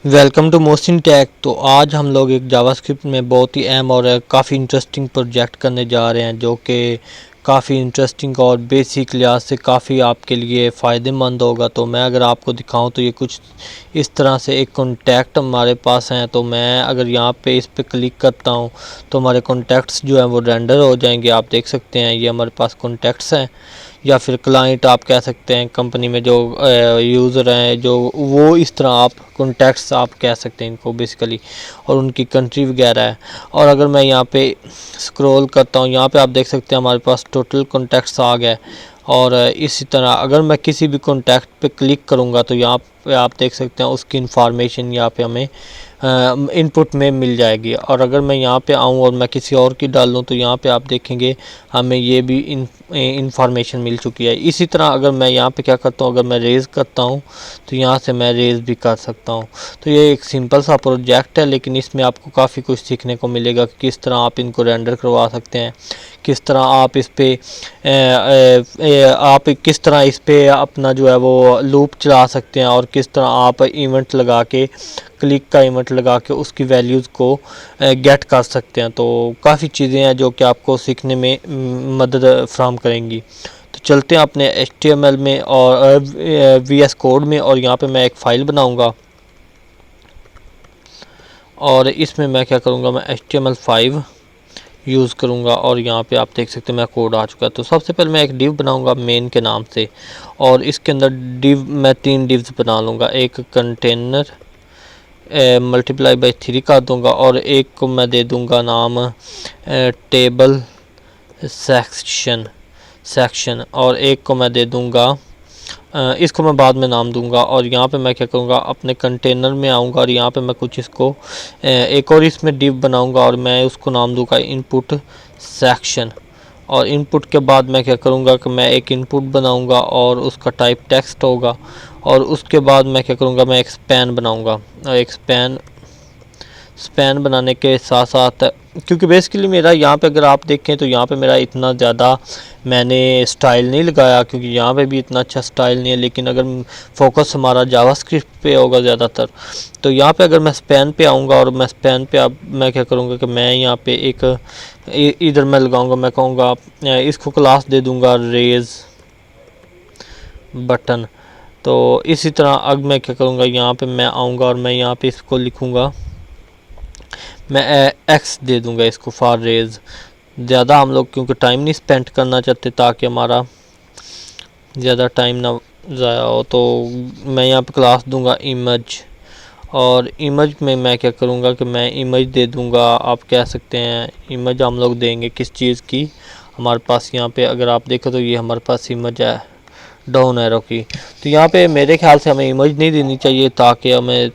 Welcome to मोस्टिन टैक। तो आज हम लोग एक जावास्क्रिप्ट में बहुत ही अहम और काफ़ी इंटरेस्टिंग प्रोजेक्ट करने जा रहे हैं, जो कि काफ़ी इंटरेस्टिंग और बेसिक लिहाज से काफ़ी आपके लिए फ़ायदेमंद होगा। तो मैं अगर आपको दिखाऊं तो ये कुछ इस तरह से एक कॉन्टैक्ट हमारे पास हैं। तो मैं अगर यहाँ पे इस पे क्लिक करता हूँ तो हमारे कॉन्टैक्ट्स जो हैं वो रेंडर हो जाएंगे। आप देख सकते हैं ये हमारे पास कॉन्टैक्ट्स हैं, या फिर क्लाइंट आप कह सकते हैं। कंपनी में जो यूज़र हैं जो वो इस तरह आप कॉन्टैक्ट्स आप कह सकते हैं इनको बेसिकली, और उनकी कंट्री वगैरह है। और अगर मैं यहाँ पे स्क्रॉल करता हूँ, यहाँ पे आप देख सकते हैं हमारे पास टोटल कॉन्टैक्ट्स आ गए। और इसी तरह अगर मैं किसी भी कॉन्टैक्ट पे क्लिक करूँगा तो यहाँ पे आप देख सकते हैं उसकी इंफॉर्मेशन यहाँ पे हमें इनपुट में मिल जाएगी। और अगर मैं यहाँ पे आऊँ और मैं किसी और की डाल लूँ तो यहाँ पे आप देखेंगे हमें ये भी इंफॉर्मेशन मिल चुकी है। इसी तरह अगर मैं यहाँ पे क्या करता हूँ, अगर मैं रेज़ करता हूँ तो यहाँ से मैं रेज़ भी कर सकता हूँ। तो ये एक सिंपल सा प्रोजेक्ट है, लेकिन इसमें आपको काफ़ी कुछ सीखने को मिलेगा कि किस तरह आप इनको रेंडर करवा सकते हैं, किस तरह आप इस पे आप किस तरह इस पे अपना जो है वो लूप चला सकते हैं, और किस तरह आप इवेंट लगा के क्लिक का इवेंट लगा के उसकी वैल्यूज़ को गेट कर सकते हैं। तो काफ़ी चीज़ें हैं जो कि आपको सीखने में मदद फ्राहम करेंगी। तो चलते हैं अपने HTML में और VS कोड में, और यहाँ पे मैं एक फ़ाइल बनाऊँगा और इसमें मैं क्या करूँगा, मैं HTML5 यूज़ करूँगा। और यहाँ पे आप देख सकते हैं मेरा कोड आ चुका है। तो सबसे पहले मैं एक डिव बनाऊँगा मेन के नाम से, और इसके अंदर डिव मैं 3 डिव्स बना लूँगा। एक कंटेनर मल्टीप्लाई बाई 3 कर दूँगा, और एक को मैं दे दूँगा नाम टेबल सेक्शन, और एक को मैं दे दूँगा इसको मैं बाद में नाम दूंगा। और यहाँ पे मैं क्या करूँगा, अपने कंटेनर में आऊँगा और यहाँ पे मैं कुछ इसको एक और इसमें डिव बनाऊँगा, और मैं उसको नाम दूंगा इनपुट सेक्शन। और इनपुट के बाद मैं क्या करूँगा कि मैं एक इनपुट बनाऊँगा और उसका टाइप टेक्स्ट होगा। और उसके बाद मैं क्या करूँगा, मैं एक स्पैन बनाऊँगा, और एक स्पैन बनाने के साथ साथ, क्योंकि बेसिकली मेरा यहाँ पे अगर आप देखें तो यहाँ पे मेरा इतना ज़्यादा मैंने स्टाइल नहीं लगाया, क्योंकि यहाँ पे भी इतना अच्छा स्टाइल नहीं है। लेकिन अगर फोकस हमारा जावास्क्रिप्ट पे होगा ज़्यादातर, तो यहाँ पे अगर मैं स्पैन पे आऊँगा और मैं स्पैन पे अब मैं क्या करूँगा कि मैं यहाँ पे एक इधर मैं लगाऊँगा, मैं कहूँगा इसको क्लास दे दूँगा रेज बटन। तो इसी तरह अब मैं क्या करूँगा, यहाँ पे मैं आऊँगा और मैं यहाँ पे इसको लिखूँगा, मैं एक्स दे दूंगा इसको फॉर रेज। ज़्यादा हम लोग क्योंकि टाइम नहीं स्पेंड करना चाहते ताकि हमारा ज़्यादा टाइम ना ज़ाया हो, तो मैं यहाँ पे क्लास दूंगा इमेज। और इमेज में मैं क्या करूँगा कि मैं इमेज दे दूँगा, आप कह सकते हैं इमेज हम लोग देंगे किस चीज़ की। हमारे पास यहाँ पे अगर आप देखो तो ये हमारे पास इमेज है डाउन एरो की। तो यहाँ पे मेरे ख्याल से हमें इमेज नहीं देनी चाहिए, ताकि हमें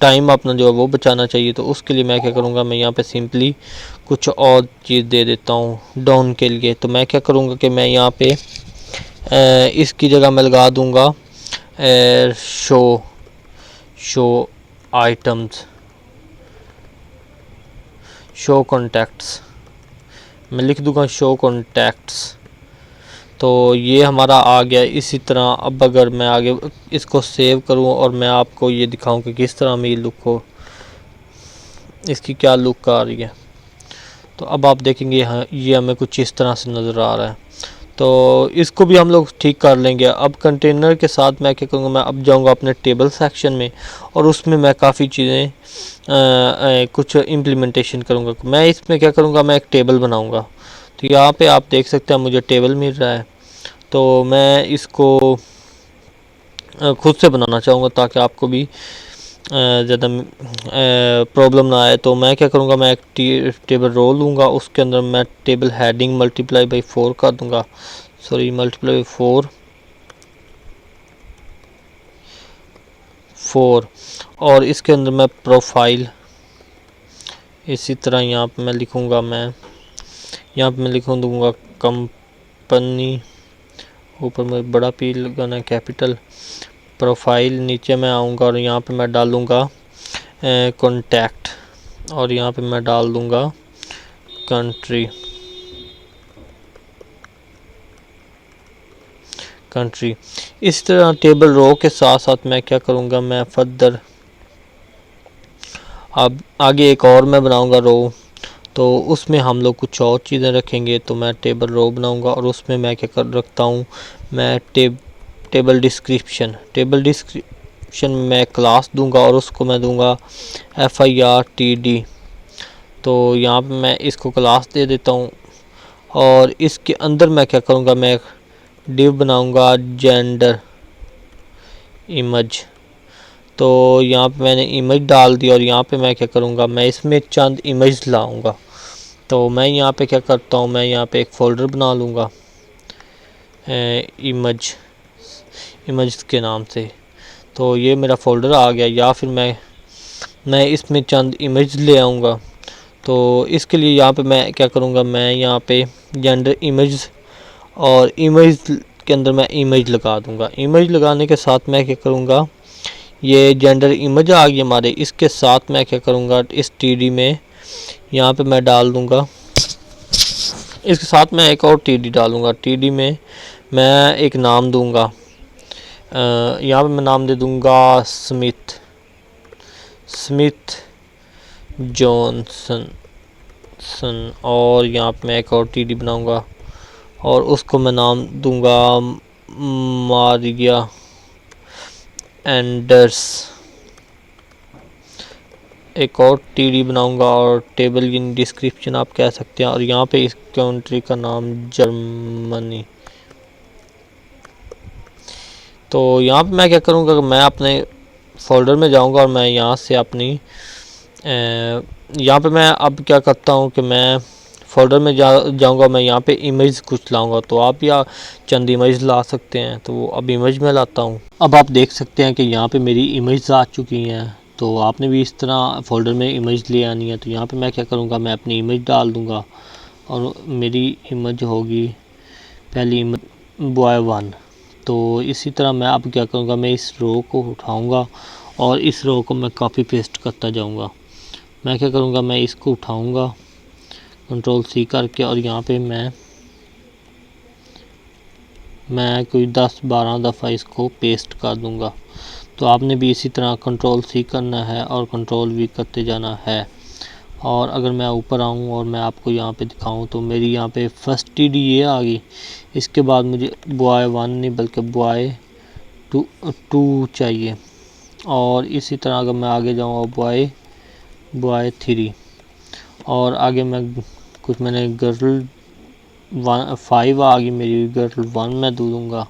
टाइम अपना जो है वो बचाना चाहिए। तो उसके लिए मैं क्या करूँगा, मैं यहाँ पे सिंपली कुछ और चीज़ दे देता हूँ डाउन के लिए। तो मैं क्या करूँगा कि मैं यहाँ पे इसकी जगह मैं लगा दूँगा शो आइटम्स, शो कॉन्टैक्ट्स, मैं लिख दूँगा शो कॉन्टैक्ट्स। तो ये हमारा आ गया। इसी तरह अब अगर मैं आगे इसको सेव करूं और मैं आपको ये दिखाऊं कि किस तरह में ये लुक हो, इसकी क्या लुक आ रही है, तो अब आप देखेंगे हाँ ये हमें कुछ इस तरह से नज़र आ रहा है। तो इसको भी हम लोग ठीक कर लेंगे। अब कंटेनर के साथ मैं क्या करूँगा, मैं अब जाऊँगा अपने टेबल सेक्शन में, और उसमें मैं काफ़ी चीज़ें कुछ इम्प्लीमेंटेशन करूँगा। मैं इसमें क्या करूँगा, मैं एक टेबल बनाऊँगा। तो यहाँ पे आप देख सकते हैं मुझे टेबल मिल रहा है। तो मैं इसको खुद से बनाना चाहूँगा ताकि आपको भी ज़्यादा प्रॉब्लम ना आए। तो मैं क्या करूँगा, मैं एक टेबल रो लूँगा, उसके अंदर मैं टेबल हेडिंग मल्टीप्लाई बाई 4 कर दूँगा, सॉरी मल्टीप्लाई बाई 4। और इसके अंदर मैं प्रोफाइल इसी तरह यहाँ पे मैं लिखूँगा, मैं यहाँ पे मैं लिखूँ दूँगा कंपनी, ऊपर में बड़ा पी लगाना है कैपिटल, प्रोफाइल। नीचे मैं आऊँगा और यहाँ पे मैं डालूँगा कॉन्टैक्ट, और यहाँ पे मैं डाल दूँगा कंट्री। इस तरह टेबल रो के साथ साथ मैं क्या करूँगा, मैं फर्दर अब आगे एक और मैं बनाऊंगा रो, तो उसमें हम लोग कुछ और चीज़ें रखेंगे। तो मैं टेबल रो बनाऊंगा और उसमें मैं क्या कर रखता हूँ, मैं टेबल डिस्क्रिप्शन में मैं क्लास दूंगा और उसको मैं दूंगा FIRTD। तो यहाँ पे मैं इसको क्लास दे देता हूँ और इसके अंदर मैं क्या करूँगा, मैं डिव बनाऊँगा जेंडर इमेज। तो यहाँ पे मैंने इमेज डाल दी और यहाँ पे मैं क्या करूँगा, मैं इसमें चंद इमेज लाऊंगा। तो मैं यहाँ पे क्या करता हूँ, मैं यहाँ पे एक फ़ोल्डर बना लूँगा इमेज के नाम से। तो ये मेरा फ़ोल्डर आ गया। या फिर मैं इसमें चंद इमेज ले आऊँगा। तो इसके लिए यहाँ पे मैं क्या करूँगा, मैं यहाँ पे जेंडर इमेज और इमेज के अंदर मैं इमेज लगा दूँगा। इमेज लगाने के साथ मैं क्या करूँगा, ये जेंडर इमेज आ गई हमारे, इसके साथ मैं क्या करूँगा, इस TD में यहाँ पे मैं डाल दूँगा, इसके साथ मैं एक और TD डालूँगा। TD में मैं एक नाम दूँगा, यहाँ पे मैं नाम दे दूँगा स्मिथ जॉनसन। और यहाँ पे मैं एक और TD बनाऊँगा और उसको मैं नाम दूँगा मारिया एंडर्स। एक और TD बनाऊँगा और टेबल इन डिस्क्रिप्शन आप कह सकते हैं। और यहाँ पे इस कंट्री का नाम जर्मनी। तो यहाँ पे मैं क्या करूँगा कि मैं अपने फ़ोल्डर में जाऊँगा और मैं यहाँ से अपनी यहाँ पे मैं अब क्या करता हूँ कि मैं फ़ोल्डर में जाऊँगा, मैं यहाँ पे इमेज कुछ लाऊँगा। तो आप या चंद इमेज ला सकते हैं। तो अब इमेज में लाता हूँ। अब आप देख सकते हैं कि यहाँ पे मेरी इमेज आ चुकी हैं। तो आपने भी इस तरह फ़ोल्डर में इमेज ले आनी है। तो यहाँ पे मैं क्या करूँगा, मैं अपनी इमेज डाल दूँगा और मेरी इमेज होगी पहली इमेज boy1। तो इसी तरह मैं अब क्या करूँगा, मैं इस रो को उठाऊँगा और इस रो को मैं कॉपी पेस्ट करता जाऊँगा। मैं क्या करूँगा, मैं इसको उठाऊँगा Ctrl+C करके और यहाँ पे मैं कोई 10-12 दफ़ा इसको पेस्ट कर दूँगा। तो आपने भी इसी तरह Ctrl+C करना है और Ctrl+V करते जाना है। और अगर मैं ऊपर आऊँ और मैं आपको यहाँ पे दिखाऊँ तो मेरी यहाँ पे फर्स्ट TD ये आ गई। इसके बाद मुझे boy1 नहीं बल्कि boy2 चाहिए। और इसी तरह अगर मैं आगे जाऊँ और boy3 और आगे मैंने गर्ल 5 आ गई, मेरी गर्ल 1 मैं दूँगा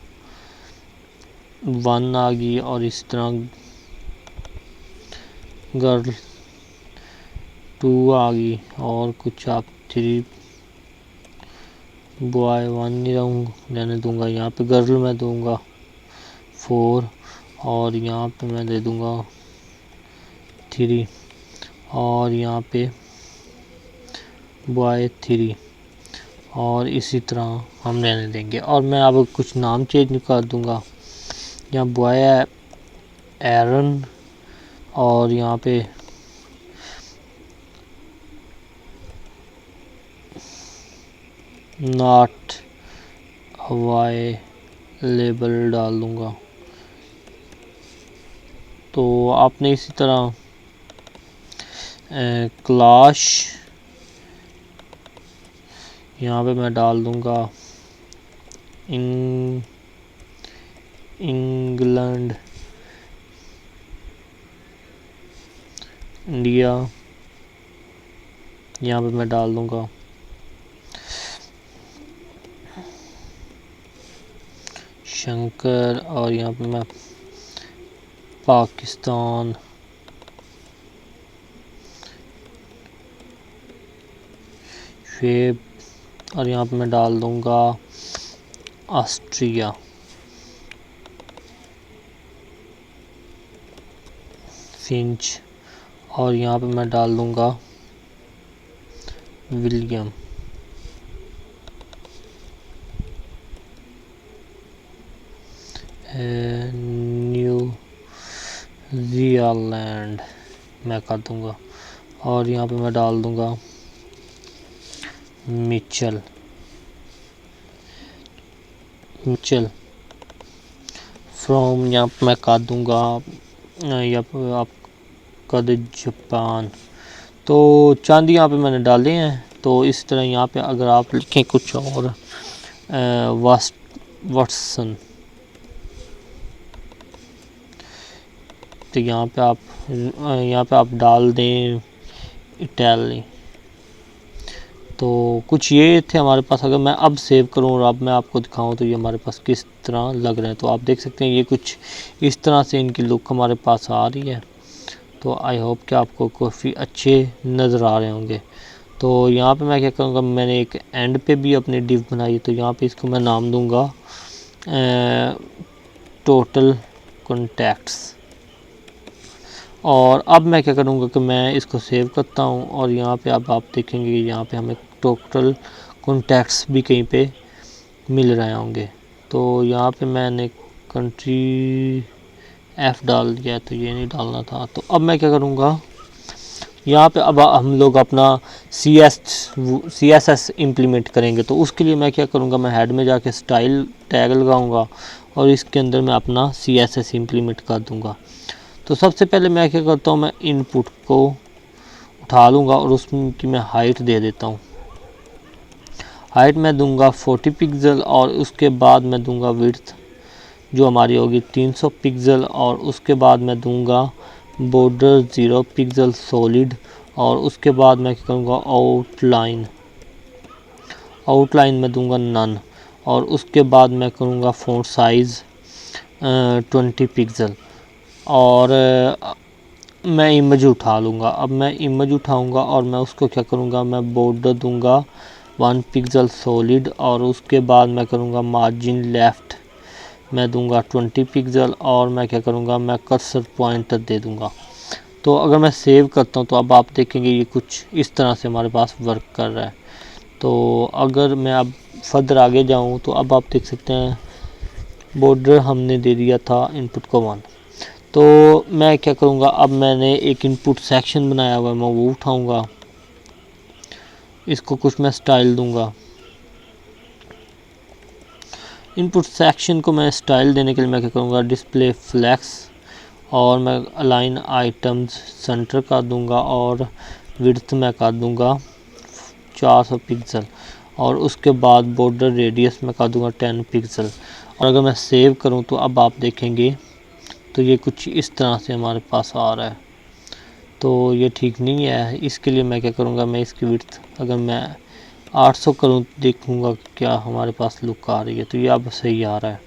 1 आ गई। और इस तरह गर्ल 2 आ गई और कुछ आप 3 boy1 नहीं रहने दूँगा। यहाँ पे गर्ल मैं दूँगा 4 और यहाँ पे मैं दे दूँगा 3 और यहाँ पे boy3 और इसी तरह हम रहने देंगे। और मैं अब कुछ नाम चेंज कर दूँगा। यहाँ बॉय एरन और यहाँ पे नॉट अवेलेबल डाल दूँगा। तो आपने इसी तरह क्लाश यहाँ पे मैं डाल दूँगा इंग्लैंड इंडिया। यहाँ पे मैं डाल दूँगा शंकर और यहाँ पे मैं पाकिस्तान शेब और यहाँ पे मैं डाल दूँगा ऑस्ट्रिया फिंच और यहाँ पे मैं डाल दूँगा विलियम। न्यूजीलैंड मैं कर दूँगा और यहाँ पे मैं डाल दूँगा मिचेल। फ्रॉम यहाँ पे मैं कर दूँगा, यहाँ पे आप कद जापान। तो चांद यहाँ पे मैंने डाले हैं। तो इस तरह यहाँ पे अगर आप लिखें कुछ और वाटसन, तो यहाँ पे आप डाल दें इटैली। तो कुछ ये थे हमारे पास। अगर मैं अब सेव करूँ और अब मैं आपको दिखाऊं तो ये हमारे पास किस तरह लग रहे हैं। तो आप देख सकते हैं ये कुछ इस तरह से इनकी लुक हमारे पास आ रही है। तो आई होप कि आपको काफ़ी अच्छे नज़र आ रहे होंगे। तो यहाँ पे मैं क्या करूँगा, मैंने एक एंड पे भी अपनी डिव बनाई। तो यहाँ पे इसको मैं नाम दूँगा टोटल कॉन्टैक्ट्स। और अब मैं क्या करूँगा कि मैं इसको सेव करता हूँ। और यहाँ पे अब आप देखेंगे कि यहाँ पे हमें टोटल कॉन्टैक्ट्स भी कहीं पे मिल रहे होंगे। तो यहाँ पे मैंने कंट्री F डाल दिया, तो ये नहीं डालना था। तो अब मैं क्या करूँगा, यहाँ पे अब हम लोग अपना CSS इम्प्लीमेंट करेंगे। तो उसके लिए मैं क्या करूँगा, मैं हेड में जाके स्टाइल टैग लगाऊँगा और इसके अंदर मैं अपना CSS इम्प्लीमेंट कर दूँगा। तो सबसे पहले मैं क्या करता हूँ, मैं इनपुट को उठा लूँगा और उसकी मैं हाइट दे देता हूँ। हाइट मैं दूंगा 40 पिक्सल और उसके बाद मैं दूंगा विड्थ जो हमारी होगी 300 पिक्सल। और उसके बाद मैं दूंगा बॉर्डर 0 पिक्सल सॉलिड। और उसके बाद मैं क्या करूँगा, आउटलाइन में दूंगा नन। और उसके बाद मैं करूँगा फ़ॉन्ट साइज़ 20 पिक्सल। और मैं इमेज उठा लूँगा। अब मैं इमेज उठाऊँगा और मैं उसको क्या करूँगा, मैं बॉर्डर दूँगा 1 पिक्सल सॉलिड। और उसके बाद मैं करूँगा मार्जिन लेफ़्ट मैं दूँगा 20 पिक्सल। और मैं क्या करूँगा, मैं कर्सर पॉइंटर दे दूँगा। तो अगर मैं सेव करता हूँ तो अब आप देखेंगे ये कुछ इस तरह से हमारे पास वर्क कर रहा है। तो अगर मैं अब फर्दर आगे जाऊँ तो अब आप देख सकते हैं बॉर्डर हमने दे दिया था इनपुट को 1। तो मैं क्या करूँगा, अब मैंने एक इनपुट सेक्शन बनाया हुआ है, मैं वो उठाऊँगा, इसको कुछ मैं स्टाइल दूंगा। इनपुट सेक्शन को मैं स्टाइल देने के लिए मैं क्या करूँगा, डिस्प्ले फ्लेक्स और मैं अलाइन आइटम्स सेंटर कर दूंगा और विड्थ मैं कर दूंगा 400 पिक्सल। और उसके बाद बॉर्डर रेडियस में कर दूंगा 10 पिक्सल। और अगर मैं सेव करूं तो अब आप देखेंगे तो ये कुछ इस तरह से हमारे पास आ रहा है। तो ये ठीक नहीं है। इसके लिए मैं क्या करूँगा, मैं इसकी विड्थ अगर मैं 800 करूँ देखूँगा क्या हमारे पास लुक आ रही है। तो ये अब सही आ रहा है।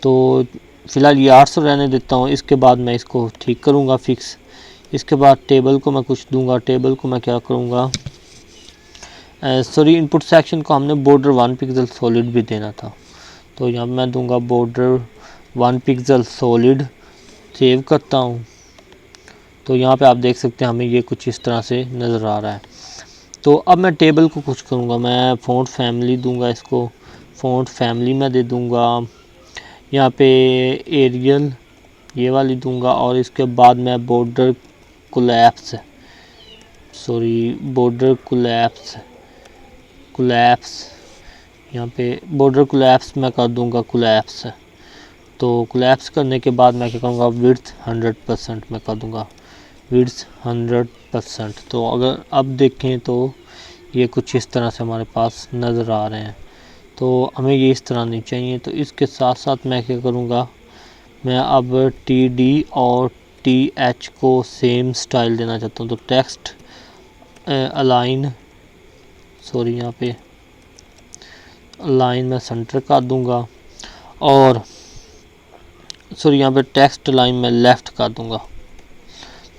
तो फ़िलहाल ये 800 रहने देता हूँ। इसके बाद मैं इसको ठीक करूँगा फिक्स। इसके बाद टेबल को मैं कुछ दूंगा। टेबल को मैं क्या करूँगा, सॉरी इनपुट सेक्शन को हमने बॉर्डर 1 पिक्सल सॉलिड भी देना था। तो यहाँ मैं दूंगा बॉर्डर 1 पिक्सल सॉलिड। सेव करता हूँ तो यहाँ पे आप देख सकते हैं हमें ये कुछ इस तरह से नज़र आ रहा है। तो अब मैं टेबल को कुछ करूँगा, मैं फ़ॉन्ट फैमिली दूंगा। इसको फ़ॉन्ट फैमिली में दे दूंगा यहाँ पे एरियल ये वाली दूंगा। और इसके बाद मैं बॉर्डर कोलैप्स यहाँ पे बॉर्डर कोलैप्स मैं कर दूंगा कोलैप्स। तो कोलैप्स करने के बाद मैं क्या करूँगा, विड्थ 100% मैं कर दूंगा, विड्थ 100%। तो अगर अब देखें तो ये कुछ इस तरह से हमारे पास नज़र आ रहे हैं। तो हमें ये इस तरह नहीं चाहिए। तो इसके साथ साथ मैं क्या करूँगा, मैं अब TD और TH को सेम स्टाइल देना चाहता हूँ। तो टेक्स्ट अलाइन यहाँ पे अलाइन मैं सेंटर कर दूँगा। और यहाँ पे टेक्स्ट लाइन में लेफ़्ट कर दूँगा।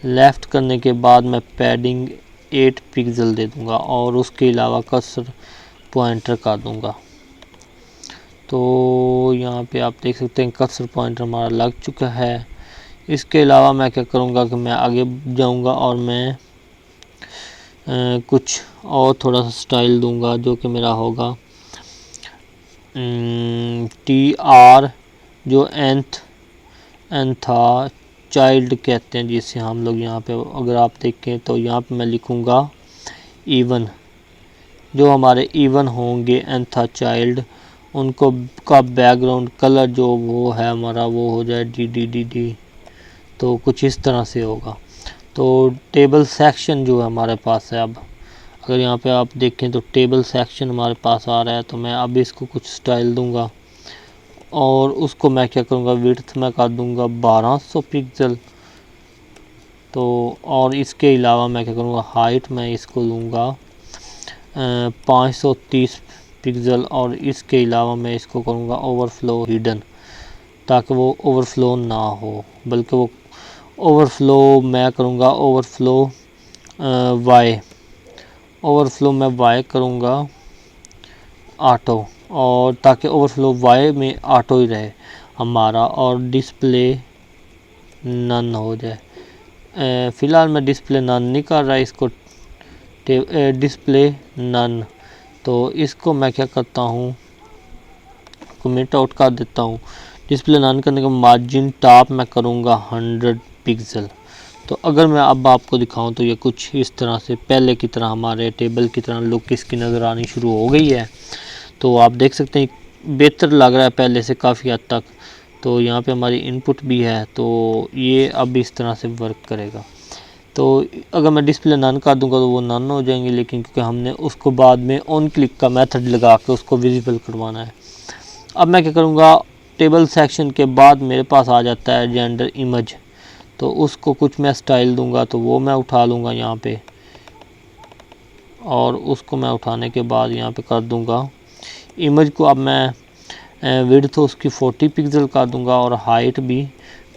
लेफ़्ट करने के बाद मैं पैडिंग 8 पिक्सल दे दूँगा और उसके अलावा कर्सर पॉइंटर कर दूँगा। तो यहाँ पे आप देख सकते हैं कर्सर पॉइंटर हमारा लग चुका है। इसके अलावा मैं क्या करूँगा कि मैं आगे जाऊँगा और मैं कुछ और थोड़ा सा स्टाइल दूँगा जो कि मेरा होगा TR जो एंथा चाइल्ड कहते हैं जिसे हम लोग यहाँ पे अगर आप देखें तो यहाँ पे मैं लिखूँगा इवन। जो हमारे इवन होंगे एंथा चाइल्ड उनको का बैकग्राउंड कलर जो वो है हमारा वो हो जाए DD। तो कुछ इस तरह से होगा। तो टेबल सेक्शन जो है हमारे पास है, अब अगर यहाँ पे आप देखें तो टेबल सेक्शन हमारे पास आ रहा है। तो मैं अब इसको कुछ स्टाइल दूंगा और उसको मैं क्या करूँगा, विड्थ में कर दूंगा 1200 पिक्सल। तो और इसके अलावा मैं क्या करूँगा, हाइट में इसको लूँगा 530 पिक्सल। और इसके अलावा मैं इसको करूँगा ओवरफ्लो हिडन, ताकि वो ओवरफ्लो ना हो, बल्कि वो ओवरफ्लो मैं करूँगा ओवरफ्लो वाई, ओवरफ्लो मैं वाई करूँगा ऑटो, और ताकि ओवरफ्लो वाई में ऑटो ही रहे हमारा, और डिस्प्ले नन हो जाए। फ़िलहाल मैं डिस्प्ले नन नहीं कर रहा, इसको डिस्प्ले नन। तो इसको मैं क्या करता हूँ, कमेंट आउट कर देता हूँ। डिस्प्ले नन करने का मार्जिन टॉप मैं करूँगा 100 पिक्सल। तो अगर मैं अब आपको दिखाऊं तो ये कुछ इस तरह से पहले की तरह हमारे टेबल की तरह लुक इसकी नज़र आनी शुरू हो गई है। तो आप देख सकते हैं बेहतर लग रहा है पहले से काफ़ी हद तक। तो यहाँ पे हमारी इनपुट भी है, तो ये अब इस तरह से वर्क करेगा। तो अगर मैं डिस्प्ले नन कर दूंगा तो वो नन हो जाएंगे, लेकिन क्योंकि हमने उसको बाद में ऑन क्लिक का मेथड लगा के उसको विजिबल करवाना है। अब मैं क्या करूँगा, टेबल सेक्शन के बाद मेरे पास आ जाता है जेंडर इमेज। तो उसको कुछ मैं स्टाइल दूंगा, तो वो मैं उठा लूँगा यहाँ पे, और उसको मैं उठाने के बाद यहाँ पे कर दूँगा इमेज को। अब मैं विड्थ उसकी 40 पिक्सल कर दूँगा और हाइट भी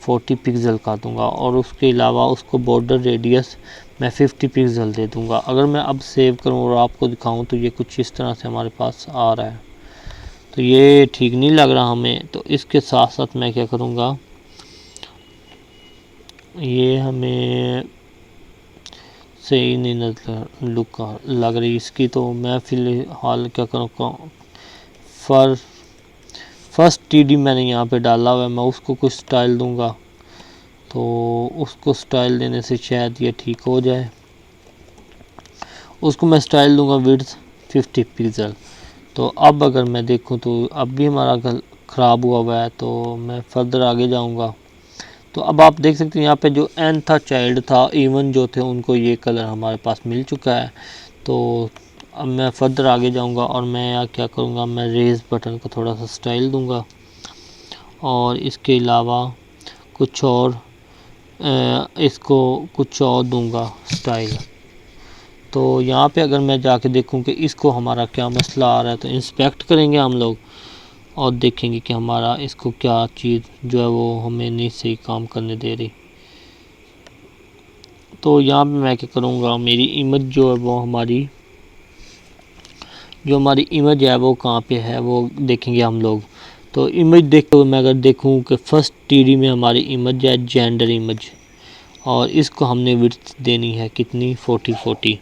40 पिक्सल का दूंगा, और उसके अलावा उसको बॉर्डर रेडियस मैं 50 पिक्सल दे दूंगा। अगर मैं अब सेव करूं और आपको दिखाऊं तो ये कुछ इस तरह से हमारे पास आ रहा है। तो ये ठीक नहीं लग रहा हमें, तो इसके साथ साथ मैं क्या करूंगा, ये हमें सही नहीं लुक लग रही इसकी। तो मैं फ़िलहाल क्या करूँगा, फर्स्ट टीडी मैंने यहाँ पे डाला हुआ है, मैं उसको कुछ स्टाइल दूंगा। तो उसको स्टाइल देने से शायद ये ठीक हो जाए। उसको मैं स्टाइल दूंगा विड्थ 50 पिक्सल। तो अब अगर मैं देखूं तो अब भी हमारा ख़राब हुआ है, तो मैं फर्दर आगे जाऊंगा। तो अब आप देख सकते हैं यहाँ पे जो एन था, चाइल्ड था, इवन जो थे उनको ये कलर हमारे पास मिल चुका है। तो अब मैं फर्दर आगे जाऊंगा और मैं यहाँ क्या करूँगा, मैं रेज़ बटन को थोड़ा सा स्टाइल दूंगा, और इसके अलावा कुछ और इसको कुछ और दूंगा स्टाइल। तो यहाँ पे अगर मैं जाके देखूँ कि इसको हमारा क्या मसला आ रहा है, तो इंस्पेक्ट करेंगे हम लोग और देखेंगे कि हमारा इसको क्या चीज़ जो है वो हमें नहीं सही काम करने दे रही। तो यहाँ पे मैं क्या करूँगा, मेरी इमेज जो है वो हमारी इमेज है वो कहाँ पे है वो देखेंगे हम लोग। तो इमेज देखते हुए मैं अगर देखूँ कि फर्स्ट टीडी में हमारी इमेज है जेंडर इमेज, और इसको हमने विड्थ देनी है कितनी, 40।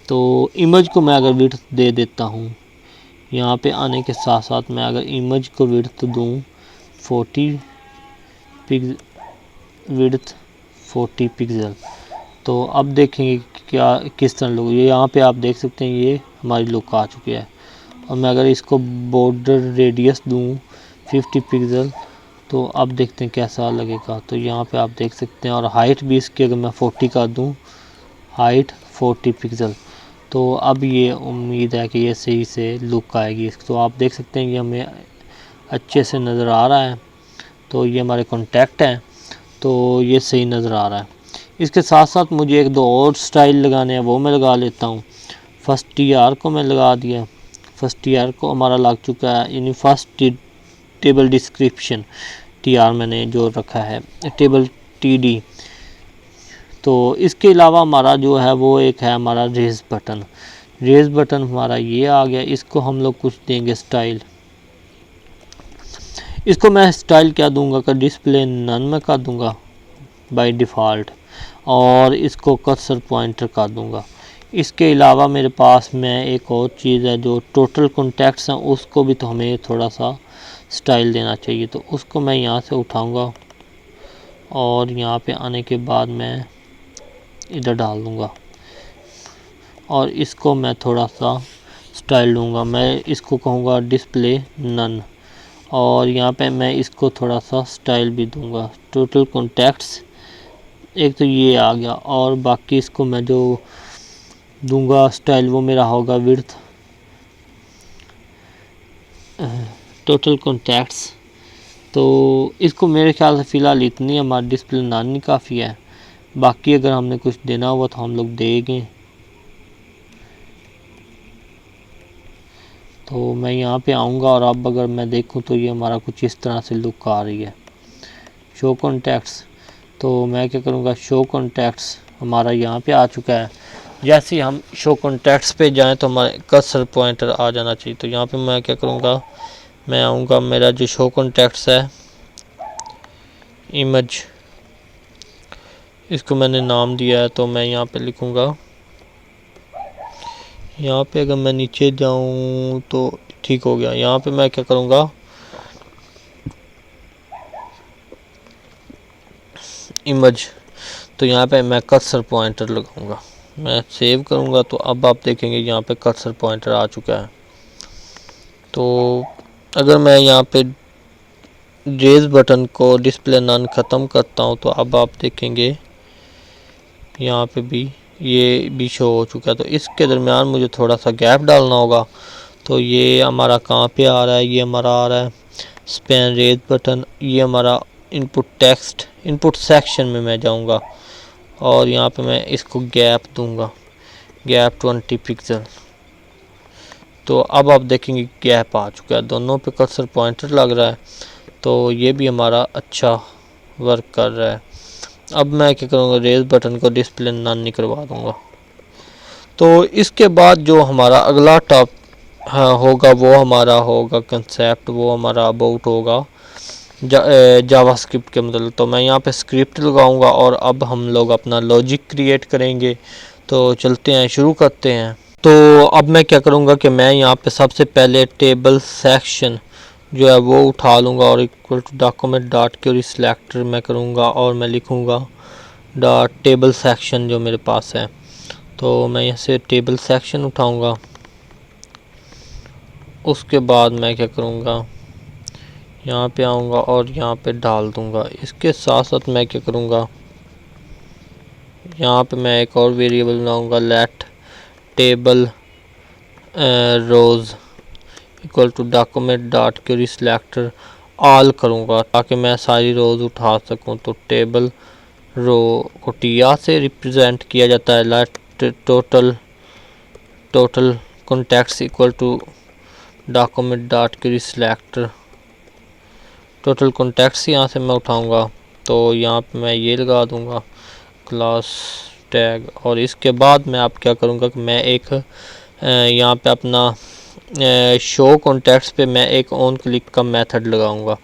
तो इमेज को मैं अगर विड्थ दे देता हूँ, यहाँ पे आने के साथ साथ मैं अगर इमेज को विड्थ दूँ 40 विड्थ 40 पिक्सल, तो अब देखेंगे क्या किस तरह लुक। ये यहाँ पे आप देख सकते हैं ये हमारी लुक आ चुकी है। और मैं अगर इसको बॉर्डर रेडियस दूँ 50 पिक्सल, तो अब देखते हैं कैसा लगेगा। तो यहाँ पे आप देख सकते हैं, और हाइट भी इसकी अगर मैं 40 कर दूँ, हाइट 40 पिक्सल, तो अब ये उम्मीद है कि ये सही से लुक आएगी। तो आप देख सकते हैं ये हमें अच्छे से नज़र आ रहा है। तो ये हमारे कॉन्टैक्ट हैं, तो ये सही नज़र आ रहा है। इसके साथ साथ मुझे एक दो और स्टाइल लगाने हैं, वो मैं लगा लेता हूँ। फर्स्ट टीआर को मैं लगा दिया, फर्स्ट टीआर को हमारा लग चुका है, यानी फर्स्ट टेबल डिस्क्रिप्शन टीआर मैंने जो रखा है, टेबल टीडी। तो इसके अलावा हमारा जो है वो एक है हमारा रेज़ बटन। रेज़ बटन हमारा ये आ गया, इसको हम लोग कुछ देंगे स्टाइल। इसको मैं स्टाइल क्या दूंगा कि डिस्प्ले नन में कर दूंगा बाय डिफ़ॉल्ट, और इसको कर्सर पॉइंटर कर दूंगा। इसके अलावा मेरे पास में एक और चीज़ है जो टोटल कॉन्टैक्ट्स हैं, उसको भी तो हमें थोड़ा सा स्टाइल देना चाहिए। तो उसको मैं यहाँ से उठाऊंगा और यहाँ पे आने के बाद मैं इधर डाल दूंगा, और इसको मैं थोड़ा सा स्टाइल दूंगा। मैं इसको कहूँगा डिस्प्ले नन, और यहाँ पे मैं इसको थोड़ा सा स्टाइल भी दूंगा। टोटल कॉन्टैक्ट्स एक तो ये आ गया, और बाकी इसको मैं जो दूंगा स्टाइल वो मेरा होगा विड्थ टोटल कॉन्टैक्ट्स। तो इसको मेरे ख्याल से फ़िलहाल इतनी हमारी डिस्प्ले नानी काफ़ी है। बाकी अगर हमने कुछ देना हुआ तो हम लोग देंगे। तो मैं यहाँ पे आऊँगा और अब अगर मैं देखूँ तो ये हमारा कुछ इस तरह से लुक आ रही है। शो कॉन्टैक्ट्स, तो मैं क्या करूँगा, शो कॉन्टैक्ट्स हमारा यहाँ पे आ चुका है। जैसे ही हम शो कॉन्टैक्ट्स पे जाएं तो हमारे कर्सर पॉइंटर आ जाना चाहिए। तो यहाँ पे मैं क्या करूँगा, मैं आऊँगा, मेरा जो शो कॉन्टैक्ट्स है इमेज, इसको मैंने नाम दिया है, तो मैं यहाँ पे लिखूँगा, यहाँ पे अगर मैं नीचे जाऊँ तो ठीक हो गया। यहाँ पे मैं क्या करूँगा, इमेज, तो यहाँ पे मैं कर्सर पॉइंटर लगाऊंगा। मैं सेव करूँगा तो अब आप देखेंगे यहाँ पे कर्सर पॉइंटर आ चुका है। तो अगर मैं यहाँ पे रेज बटन को डिस्प्ले नन ख़त्म करता हूँ तो अब आप देखेंगे यहाँ पे भी ये भी शो हो चुका है। तो इसके दरमियान मुझे थोड़ा सा गैप डालना होगा। तो ये हमारा कहाँ पे आ रहा है, ये हमारा आ रहा है स्पैन रेज बटन, ये हमारा इनपुट टेक्स्ट, इनपुट सेक्शन में मैं जाऊँगा और यहाँ पे मैं इसको गैप दूंगा, गैप 20 पिक्सल। तो अब आप देखेंगे गैप आ चुका है, दोनों पे कर्सर पॉइंटर लग रहा है। तो ये भी हमारा अच्छा वर्क कर रहा है। अब मैं क्या करूँगा, रेज बटन को डिस्प्ले नन नहीं करवा दूँगा। तो इसके बाद जो हमारा अगला टॉप होगा वो हमारा होगा कंसेप्ट, वो हमारा अबाउट होगा जावास्क्रिप्ट के मतलब। तो मैं यहाँ पे स्क्रिप्ट लगाऊंगा और अब हम लोग अपना लॉजिक क्रिएट करेंगे। तो चलते हैं, शुरू करते हैं। तो अब मैं क्या करूँगा कि मैं यहाँ पे सबसे पहले टेबल सेक्शन जो है वो उठा लूँगा और equal to document dot query selector मैं करूँगा और मैं लिखूँगा डॉट टेबल सेक्शन जो मेरे पास है। तो मैं यहाँ से टेबल सेक्शन उठाऊँगा। उसके बाद मैं क्या करूँगा, यहाँ पे आऊँगा और यहाँ पे डाल दूँगा। इसके साथ साथ मैं क्या करूँगा, यहाँ पे मैं एक और वेरिएबल बनाऊँगा, let table rows equal to document dot query selector all करूँगा ताकि मैं सारी रोज़ उठा सकूँ। तो टेबल रो को टीआर से रिप्रेजेंट किया जाता है। Let total contacts equal to document dot query selector, total contacts यहाँ से मैं उठाऊँगा। तो यहाँ पे मैं ये लगा दूँगा क्लास टैग। और इसके बाद मैं आप क्या करूँगा कि मैं एक यहाँ पे अपना शो कॉन्टैक्ट्स पे मैं एक ऑन क्लिक का मेथड लगाऊंगा।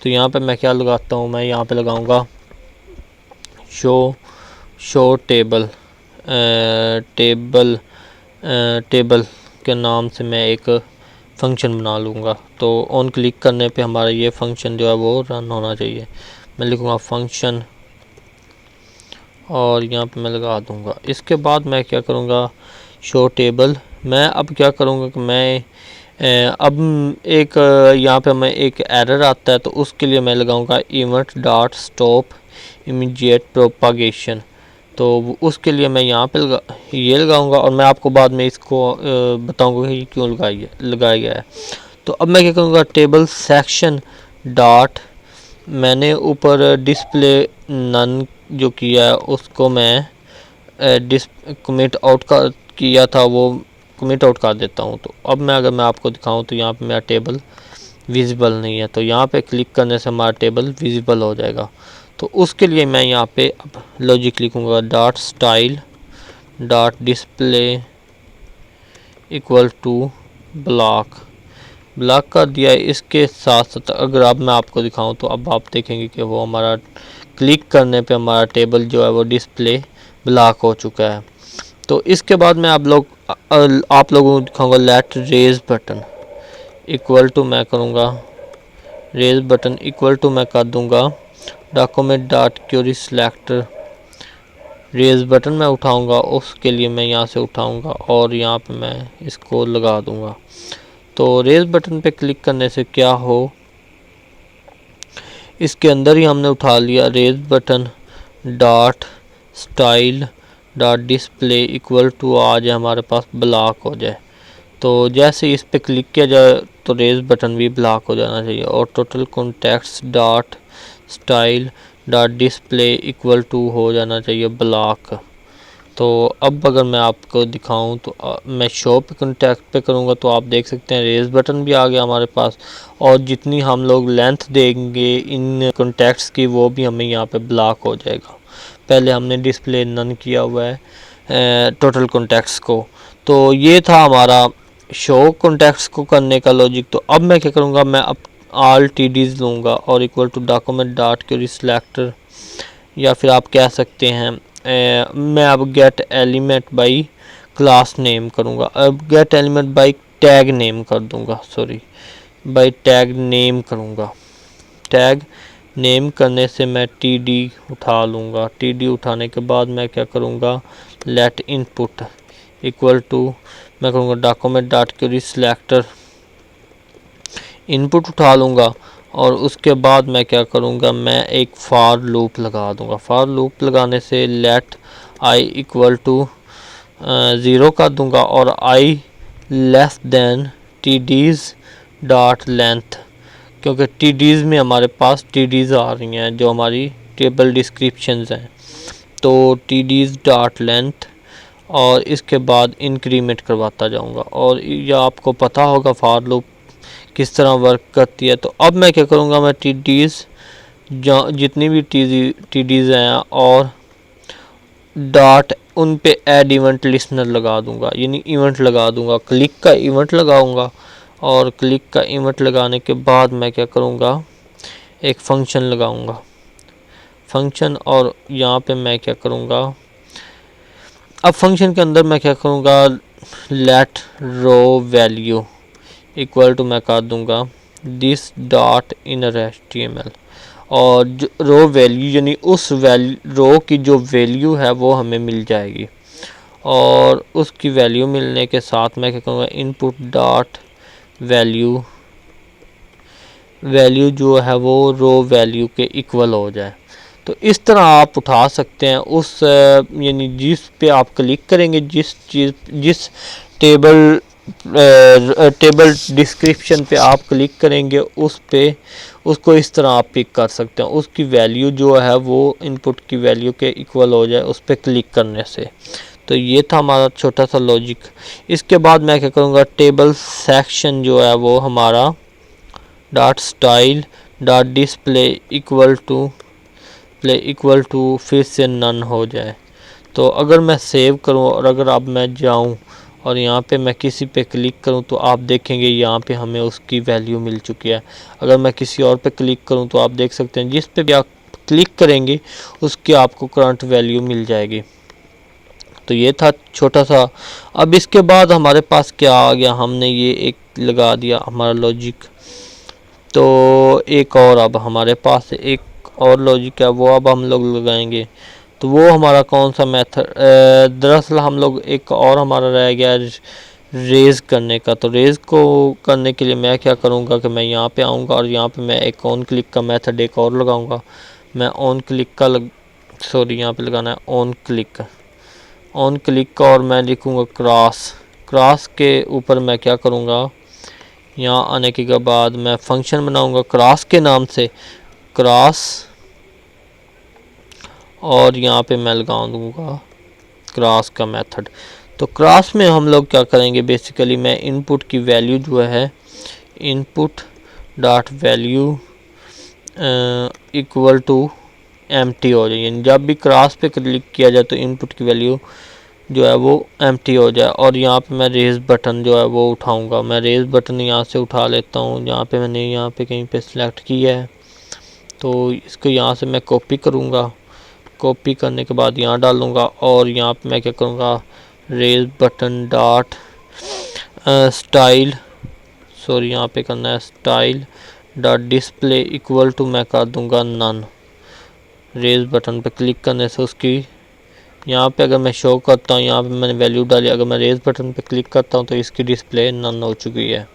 तो यहाँ पे मैं क्या लगाता हूँ, मैं यहाँ पे लगाऊंगा शो टेबल के नाम से मैं एक फंक्शन बना लूँगा। तो ऑन क्लिक करने पे हमारा ये फंक्शन जो है वो रन होना चाहिए। मैं लिखूँगा फंक्शन और यहाँ पे मैं लगा दूँगा। इसके बाद मैं क्या करूँगा, शो टेबल, मैं अब क्या करूँगा कि मैं अब एक यहाँ पे मैं एक एरर आता है तो उसके लिए मैं लगाऊँगा event dot stop immediate propagation. तो उसके लिए मैं यहाँ पे ये लगाऊंगा और मैं आपको बाद में इसको बताऊंगा कि क्यों लगाया गया है। तो अब मैं क्या करूँगा, टेबल सेक्शन डॉट, मैंने ऊपर डिस्प्ले नन जो किया है उसको मैं कमिट आउट किया था वो कमिट आउट कर देता हूँ। तो अब मैं अगर मैं आपको दिखाऊँ तो यहाँ पे मेरा टेबल विजिबल नहीं है। तो यहाँ पे क्लिक करने से हमारा टेबल विजिबल हो जाएगा। तो उसके लिए मैं यहाँ पे अब लॉजिक लिखूँगा dot style dot display equal to block कर दिया है। इसके साथ साथ अगर अब मैं आपको दिखाऊं तो अब आप देखेंगे कि वो हमारा क्लिक करने पे हमारा टेबल जो है वो डिस्प्ले ब्लॉक हो चुका है। तो इसके बाद मैं आप लोगों को दिखाऊंगा let raise button equal to, मैं करूँगा रेज बटन इक्वल टू, मैं कर दूँगा document dot query selector raise button मैं उठाऊँगा। उसके लिए मैं यहाँ से उठाऊँगा और यहाँ पे मैं इसको लगा दूँगा। तो रेज बटन पे क्लिक करने से क्या हो, इसके अंदर ही हमने उठा लिया raise button dot style dot display equal to आ जाए हमारे पास ब्लॉक हो जाए। तो जैसे इस पे क्लिक किया जाए तो रेज बटन भी ब्लॉक हो जाना चाहिए और total contacts dot style dot display equal to हो जाना चाहिए ब्लॉक। तो अब अगर मैं आपको दिखाऊं तो मैं शो पे कॉन्टैक्ट पे करूंगा तो आप देख सकते हैं रेज बटन भी आ गया हमारे पास और जितनी हम लोग लेंथ देंगे इन कॉन्टैक्ट्स की वो भी हमें यहाँ पे ब्लॉक हो जाएगा। पहले हमने डिस्प्ले नन किया हुआ है टोटल कॉन्टैक्ट्स को। तो ये था हमारा शो कॉन्टैक्ट्स को करने का लॉजिक। तो अब मैं क्या करूँगा, मैं अब ऑल TDs लूँगा और equal to document dot query selector या फिर आप कह सकते हैं मैं अब get element by class name करूँगा। अब get element by tag name कर दूँगा, सॉरी बाई टैग नेम करूँगा। टैग नेम करने से मैं TD उठा लूँगा। TD उठाने के बाद मैं क्या करूँगा, लेट इनपुट इक्वल टू मैं करूँगा document dot query selector input उठा लूँगा और उसके बाद मैं क्या करूँगा, मैं एक फॉर लूप लगा दूँगा। फॉर लूप लगाने से लेट आई इक्वल टू 0 कर दूँगा और i less than TDs dot length, क्योंकि TDs में हमारे पास TDs आ रही हैं जो हमारी टेबल डिस्क्रिप्शंस हैं। तो TDs डॉट लेंथ और इसके बाद इंक्रीमेंट करवाता जाऊँगा और यह आपको पता होगा फॉर लूप किस तरह वर्क करती है। तो अब मैं क्या करूँगा, मैं TDs जितनी भी TDs हैं और डॉट उन पे ऐड इवेंट लिस्नर लगा दूँगा, यानी इवेंट लगा दूँगा। क्लिक का इवेंट लगाऊँगा और क्लिक का इवेंट लगाने के बाद मैं क्या करूँगा, एक फंक्शन लगाऊँगा फंक्शन और यहाँ पे मैं क्या करूँगा, अब फंक्शन के अंदर मैं क्या करूँगा, let row value equal to मैं कर दूँगा दिस डॉट इनर HTML और रो वैल्यू यानी उस रो की जो वैल्यू है वो हमें मिल जाएगी और उसकी वैल्यू मिलने के साथ मैं क्या करूँगा, इनपुट डॉट वैल्यू जो है वो रो वैल्यू के इक्वल हो जाए। तो इस तरह आप उठा सकते हैं उस यानी जिस पे आप क्लिक करेंगे, जिस टेबल डिस्क्रिप्शन पे आप क्लिक करेंगे उस पे उसको इस तरह आप पिक कर सकते हैं। उसकी वैल्यू जो है वो इनपुट की वैल्यू के इक्वल हो जाए उस पे क्लिक करने से। तो ये था हमारा छोटा सा लॉजिक। इसके बाद मैं क्या करूँगा, टेबल सेक्शन जो है वो हमारा dot style dot display equal to फिर से नन हो जाए। तो अगर मैं सेव करूं और अगर अब मैं जाऊं और यहाँ पे मैं किसी पे क्लिक करूं तो आप देखेंगे यहाँ पे हमें उसकी वैल्यू मिल चुकी है। अगर मैं किसी और पे क्लिक करूं तो आप देख सकते हैं जिस पे भी आप क्लिक करेंगे उसकी आपको करंट वैल्यू मिल जाएगी। तो ये था छोटा सा। अब इसके बाद हमारे पास क्या आ गया, हमने ये एक लगा दिया हमारा लॉजिक। तो एक और अब हमारे पास एक और लॉजिक है वो अब हम लोग लगाएंगे। तो वो हमारा कौन सा मेथड, दरअसल हम लोग एक और हमारा रह गया रेज़ करने का। तो रेज़ को करने के लिए मैं क्या करूँगा कि मैं यहाँ पे आऊँगा और यहाँ पे मैं एक ऑन क्लिक का मेथड एक और लगाऊँगा। मैं ऑन क्लिक का यहाँ पे लगाना है ऑन क्लिक का और मैं लिखूँगा क्रॉस के ऊपर मैं क्या करूँगा, यहाँ आने के बाद मैं फंक्शन बनाऊँगा क्रॉस के नाम से क्रॉस और यहाँ पे मैं लगा दूँगा क्रॉस का मेथड। तो क्रॉस में हम लोग क्या करेंगे, बेसिकली मैं इनपुट की वैल्यू जो है input dot value equal to empty हो जाए, यानी जब भी क्रॉस पे क्लिक किया जाए तो इनपुट की वैल्यू जो है वो एम्प्टी हो जाए। और यहाँ पे मैं रेज़ बटन जो है वो उठाऊँगा। मैं रेज़ बटन यहाँ से उठा लेता हूँ, यहाँ पे मैंने यहाँ पे कहीं पे सिलेक्ट किया है तो इसको यहाँ से मैं कॉपी करूँगा। कॉपी करने के बाद यहाँ डालूँगा और यहाँ पे मैं क्या करूँगा, रेज़ बटन डॉट स्टाइल यहाँ पे करना है style dot display equal to मैं कर दूँगा नन। रेज़ बटन पे क्लिक करने से उसकी यहाँ पे अगर मैं शो करता हूँ, यहाँ पे मैंने वैल्यू डाली, अगर मैं रेज़ बटन पे क्लिक करता हूँ तो इसकी डिस्प्ले नन हो चुकी है।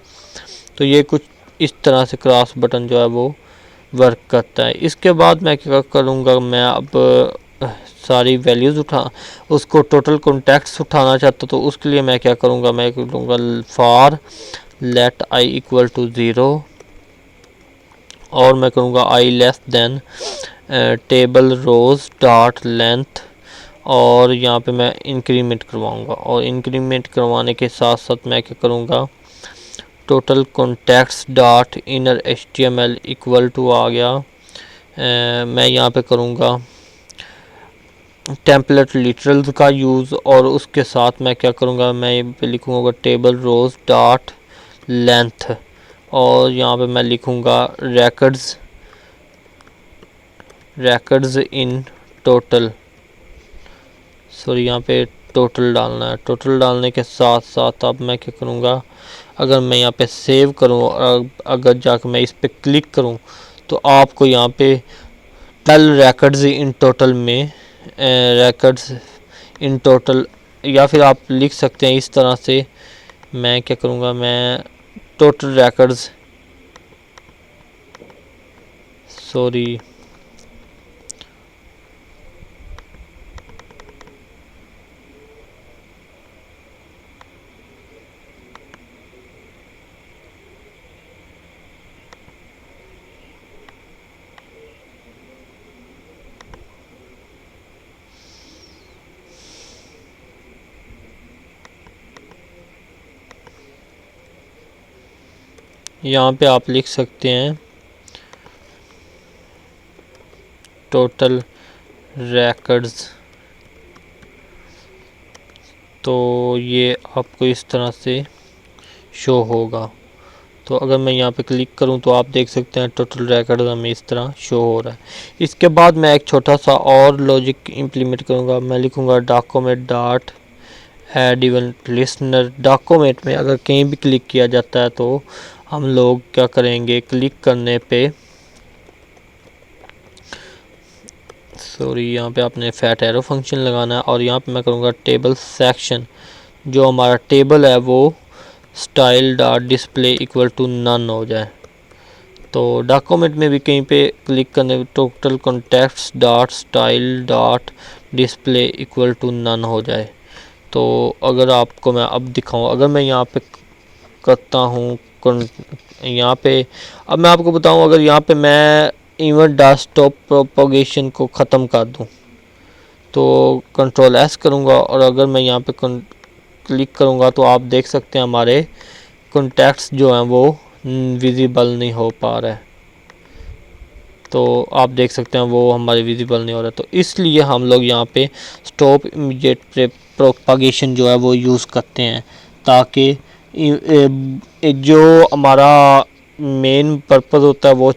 तो ये कुछ इस तरह से क्रॉस बटन जो है वो वर्क करता है। इसके बाद मैं क्या करूँगा, मैं अब सारी वैल्यूज़ उसको टोटल कॉन्टेक्ट्स उठाना चाहता, तो उसके लिए मैं क्या करूँगा, मैं लूँगा for let I equal to 0 और मैं करूँगा I less than table rows dot length और यहाँ पे मैं इंक्रीमेंट करवाऊँगा और इंक्रीमेंट करवाने के साथ साथ मैं क्या करूँगा, total contacts dot inner HTML equal to आ गया, मैं यहाँ पे करूँगा टेम्पलेट लिटरल्स का यूज़ और उसके साथ मैं क्या करूँगा, मैं ये पे लिखूँगा टेबल रोज़ डॉट लेंथ और यहाँ पे मैं लिखूँगा रैकर्ड्स इन टोटल, सॉरी यहाँ पे टोटल डालना है। टोटल डालने के साथ साथ अब मैं क्या करूँगा, अगर मैं यहाँ पे सेव करूँ और अगर जाकर मैं इस पे क्लिक करूँ तो आपको यहाँ पे 12 रैकर्ड्स इन टोटल में रैकर्ड्स इन टोटल, या फिर आप लिख सकते हैं इस तरह से, मैं क्या करूँगा, मैं टोटल रैकर्ड्स, सॉरी यहाँ पे आप लिख सकते हैं टोटल रैकर्ड्स, तो ये आपको इस तरह से शो होगा। तो अगर मैं यहाँ पे क्लिक करूँ तो आप देख सकते हैं टोटल रैकर्ड्स हमें इस तरह शो हो रहा है। इसके बाद मैं एक छोटा सा और लॉजिक इम्प्लीमेंट करूँगा, मैं लिखूँगा document dot add event listener. Document में अगर कहीं भी क्लिक किया जाता है तो हम लोग क्या करेंगे, क्लिक करने पे, सॉरी यहाँ पे आपने फैट एरो फंक्शन लगाना है और यहाँ पे मैं करूँगा टेबल सेक्शन, जो हमारा टेबल है वो style dot display equal to none हो जाए। तो डॉक्यूमेंट में भी कहीं पे क्लिक करने पे total contacts dot style dot display equal to none हो जाए। तो अगर आपको मैं अब दिखाऊं, अगर मैं यहाँ पे करता हूँ यहाँ पे, अब मैं आपको बताऊं, अगर यहाँ पे मैं इवेंट डॉट स्टॉप प्रोपोगेशन को ख़त्म कर दूं तो कंट्रोल S करूँगा और अगर मैं यहाँ पे क्लिक करूँगा तो आप देख सकते हैं हमारे कॉन्टैक्ट्स जो हैं वो विजिबल नहीं हो पा रहा है। तो आप देख सकते हैं वो हमारे विजिबल नहीं हो रहा है, तो इसलिए हम लोग यहाँ पे स्टॉप इमीडिएट प्रोपागेशन जो है वो यूज़ करते हैं, ताकि जो हमारा मेन पर्पज़ होता है वो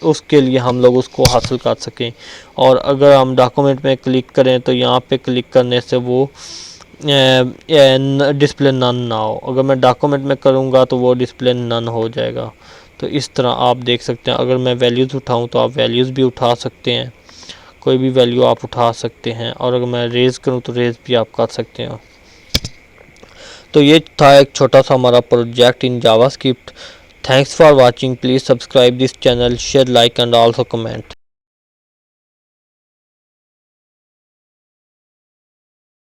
उसके लिए हम लोग उसको हासिल कर सकें। और अगर हम डॉक्यूमेंट में क्लिक करें तो यहाँ पे क्लिक करने से वो डिस्प्ले नन ना हो, अगर मैं डॉक्यूमेंट में करूँगा तो वो डिस्प्ले नन हो जाएगा। तो इस तरह आप देख सकते हैं, अगर मैं वैल्यूज़ उठाऊँ तो आप वैल्यूज़ भी उठा सकते हैं, कोई भी वैल्यू आप उठा सकते हैं, और अगर मैं रेज़ करूँ तो रेज़ भी आप कर सकते हैं। तो ये था एक छोटा सा हमारा project in JavaScript. Thanks for watching, please subscribe this channel, share, like and also comment.